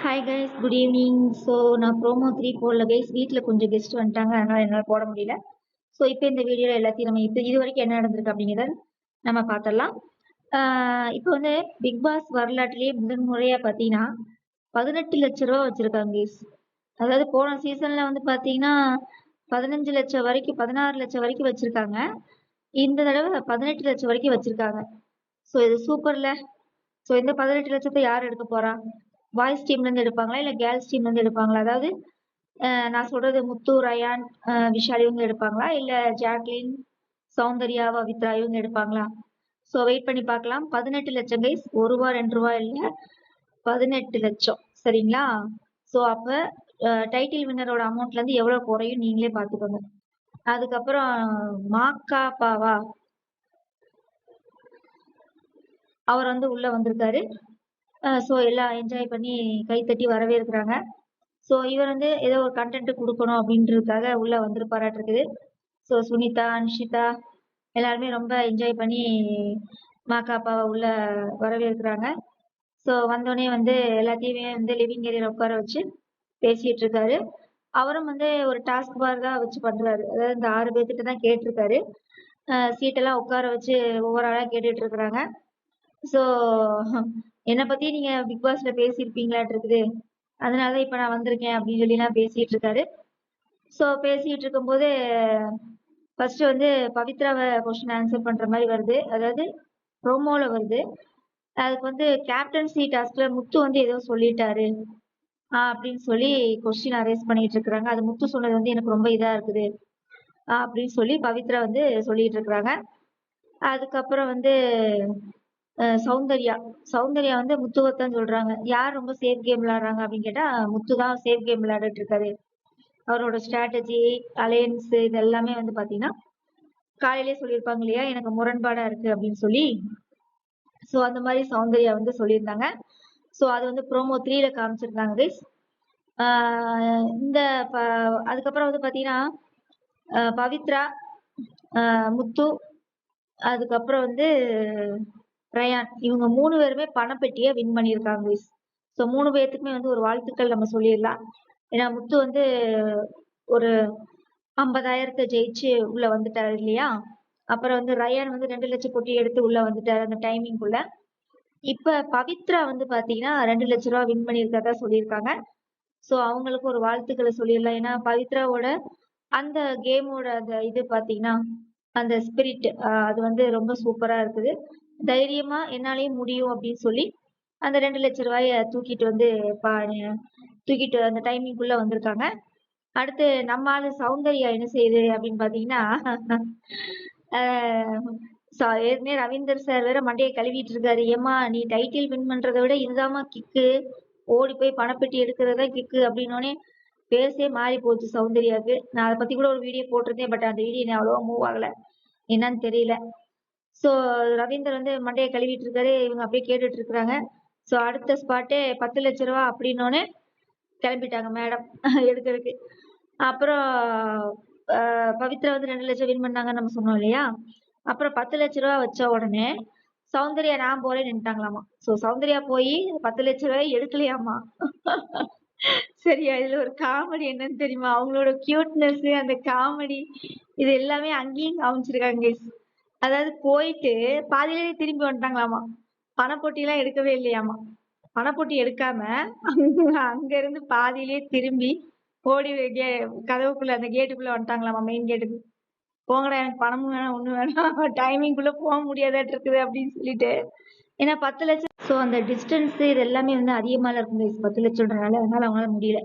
Hi guys, good evening. So நான் promo 3 போடல guys. வீட்டில் கொஞ்சம் கெஸ்ட் வந்துட்டாங்க, அதனால் என்னால் போட முடியல. ஸோ இப்போ இந்த வீடியோவில் எல்லாத்தையும் நம்ம இது வரைக்கும் என்ன நடந்திருக்கு அப்படிங்கிறத நம்ம பார்த்துடலாம். இப்போ வந்து பிக் பாஸ் வரலாற்றிலேயே முதன் முறையாக பார்த்தீங்கன்னா 18 லட்ச ரூபா வச்சுருக்காங்க கைஸ். அதாவது போன சீசனில் வந்து பார்த்தீங்கன்னா 15 லட்சம் வரைக்கும் 16 லட்சம் வரைக்கும் வச்சுருக்காங்க. இந்த தடவை 18 லட்சம் வரைக்கும் வச்சுருக்காங்க. ஸோ இது சூப்பரில். ஸோ இந்த 18 லட்சத்தை யார் எடுக்க போகிறா? பாய்ஸ் டீம்லேருந்து எடுப்பாங்களா இல்லை கேர்ள்ஸ் டீம்லேருந்து எடுப்பாங்களா? அதாவது நான் சொல்கிறது முத்து, ரயான், விஷால் இவங்க எடுப்பாங்களா, இல்லை ஜாக்லின், சௌந்தர்யா, பவித்ரா இவங்க எடுப்பாங்களா? ஸோ வெயிட் பண்ணி பார்க்கலாம். 18 லட்சம் கைஸ், 1 ரூபா 2 ரூபா இல்லை, 18 லட்சம். சரிங்களா? ஸோ அப்போ டைட்டில் வின்னரோட அமௌண்ட்லேருந்து எவ்வளோ குறையும் நீங்களே பார்த்துக்கோங்க. அதுக்கப்புறம் மாக்கா பாவா அவர் வந்து உள்ளே வந்திருக்காரு. ஸோ எல்லாம் என்ஜாய் பண்ணி கைத்தட்டி வரவேற்கிறாங்க. ஸோ இவர் வந்து ஏதோ ஒரு கண்டென்ட் கொடுக்கணும் அப்படின்றதுக்காக உள்ளே வந்திருப்பாராட்டிருக்குது. ஸோ சுனிதா, அன்ஷிதா எல்லாருமே ரொம்ப என்ஜாய் பண்ணி மாக்காப்பாவை உள்ள வரவேற்கிறாங்க. ஸோ வந்தோடனே வந்து எல்லாத்தையுமே வந்து லிவிங் ஏரியாவில் உட்கார வச்சு பேசிகிட்டு இருக்காரு. அவரும் வந்து ஒரு டாஸ்க் பார் தான் வச்சு பண்ணுறாரு. அதாவது இந்த 6 பேர்த்திட்ட தான் கேட்டிருக்காரு. சீட்டெல்லாம் உட்கார வச்சு ஒவ்வொரு ஆளாக கேட்டுட்டு இருக்கிறாங்க. ஸோ என்னை பற்றி நீங்கள் பிக் பாஸில் பேசியிருப்பீங்களாட்டு இருக்குது, அதனால தான் இப்போ நான் வந்திருக்கேன் அப்படின்னு சொல்லிலாம் பேசிகிட்டு இருக்காரு. ஸோ பேசிகிட்டு இருக்கும்போது ஃபஸ்ட்டு வந்து பவித்ராவை கொஸ்டின் ஆன்சர் பண்ணுற மாதிரி வருது. அதாவது ப்ரோமோவில் வருது. அதுக்கு வந்து கேப்டன்சி டாஸ்கில் முத்து வந்து ஏதோ சொல்லிட்டாரு அப்படின்னு சொல்லி கொஸ்டின் அரேஸ் பண்ணிட்டு இருக்கிறாங்க. அது முத்து சொன்னது வந்து எனக்கு ரொம்ப இதாக இருக்குது அப்படின்னு சொல்லி பவித்ரா வந்து சொல்லிட்டு இருக்கிறாங்க. அதுக்கப்புறம் வந்து சௌந்தர்யா வந்து முத்துவத்தான் சொல்றாங்க. யார் ரொம்ப சேஃப் கேம் விளையாடுறாங்க அப்படின்னு கேட்டா முத்து தான் சேஃப் கேம் விளையாடிட்டு இருக்காரு. அவரோட ஸ்ட்ராட்டஜி, அலையன்ஸ் இது எல்லாமே வந்து பாத்தீங்கன்னா காலையிலே சொல்லியிருப்பாங்க இல்லையா, எனக்கு முரண்பாடா இருக்கு அப்படின்னு சொல்லி. ஸோ அந்த மாதிரி சௌந்தர்யா வந்து சொல்லியிருந்தாங்க. ஸோ அது வந்து ப்ரோமோ 3ல காமிச்சிருந்தாங்க கைஸ். இந்த அதுக்கப்புறம் வந்து பாத்தீங்கன்னா பவித்ரா, முத்து, அதுக்கப்புறம் வந்து ரயான் இவங்க 3 பேருமே பணப்பெட்டியை வின் பண்ணியிருக்காங்க கைஸ். ஸோ 3 பேர்த்துக்குமே வந்து ஒரு வாழ்த்துக்கள் நம்ம சொல்லிடலாம். ஏன்னா முத்து வந்து ஒரு 50,000 ஜெயிச்சு உள்ள வந்துட்டாரு இல்லையா. அப்புறம் வந்து ரயான் வந்து 2 லட்சம் பொட்டி எடுத்து உள்ள வந்துட்டாரு அந்த டைமிங்குள்ள. இப்ப பவித்ரா வந்து பாத்தீங்கன்னா 2 லட்ச ரூபா வின் பண்ணியிருக்கதா சொல்லியிருக்காங்க. ஸோ அவங்களுக்கு ஒரு வாழ்த்துக்களை சொல்லிடலாம். ஏன்னா பவித்ராவோட அந்த கேமோட அந்த இது பாத்தீங்கன்னா அந்த ஸ்பிரிட் அது வந்து ரொம்ப சூப்பரா இருக்குது. தைரியமா என்னாலேயும் முடியும் அப்படின்னு சொல்லி அந்த 2 லட்ச ரூபாய தூக்கிட்டு அந்த டைமிங்குள்ள வந்திருக்காங்க. அடுத்து நம்ம ஆளு சௌந்தர்யா என்ன செய்யுது அப்படின்னு பாத்தீங்கன்னா ஏற்கனவே ரவீந்தர் சார் வேற மண்டையை கழுவிட்டு இருக்காரு. ஏமா நீ டைட்டில் வின் பண்றதை விட இதுதாம்மா கிக்கு, ஓடி போய் பணப்பெட்டி எடுக்கிறதா கிக்கு அப்படின்னோடனே பேசே மாறி போச்சு சௌந்தர்யாவுக்கு. நான் அதை பத்தி கூட ஒரு வீடியோ போட்டிருந்தேன். பட் அந்த வீடியோ அவ்வளோவா மூவ் ஆகல, என்னன்னு தெரியல. ஸோ ரவீந்தர் வந்து மண்டையை கழுவிட்டு இருக்காரு, இவங்க அப்படியே கேட்டுட்டு இருக்கிறாங்க. ஸோ அடுத்த ஸ்பாட்டே 10 லட்ச ரூபா அப்படின்னோடனே கிளம்பிட்டாங்க மேடம் எடுக்கிறதுக்கு. அப்புறம் பவித்ரா வந்து 2 லட்சம் வின் பண்ணாங்கன்னு நம்ம சொன்னோம் இல்லையா. அப்புறம் 10 லட்ச ரூபா வச்ச உடனே சௌந்தர்யா நான் போறேன் நின்ட்டாங்களாமா. ஸோ சௌந்தர்யா போய் 10 லட்ச ரூபாய் எடுக்கலையாமா. சரியா, இதுல ஒரு காமெடி என்னன்னு தெரியுமா? அவங்களோட கியூட்னஸ், அந்த காமெடி இது எல்லாமே அங்கேயும் காமிச்சிருக்காங்க. அதாவது போயிட்டு பாதியிலே திரும்பி வந்துட்டாங்களாமா. பணப்பொட்டி எல்லாம் எடுக்கவே இல்லையாமா. பணப்பொட்டி எடுக்காம அங்க இருந்து பாதியிலே திரும்பி ஓடி கதவுக்குள்ள அந்த கேட்டுக்குள்ள வந்துட்டாங்களாமா, மெயின் கேட்டுக்கு. போங்கடா, எனக்கு பணமும் வேணாம் ஒண்ணும் வேணாம், டைமிங்குள்ள போக முடியாதாட்டு இருக்குது அப்படின்னு சொல்லிட்டு. ஏன்னா 10 லட்சம். ஸோ அந்த டிஸ்டன்ஸ் இது எல்லாமே வந்து அதிகமாக இருக்கும் 10 லட்சம்ன்றனால, அதனால அவங்களால முடியல.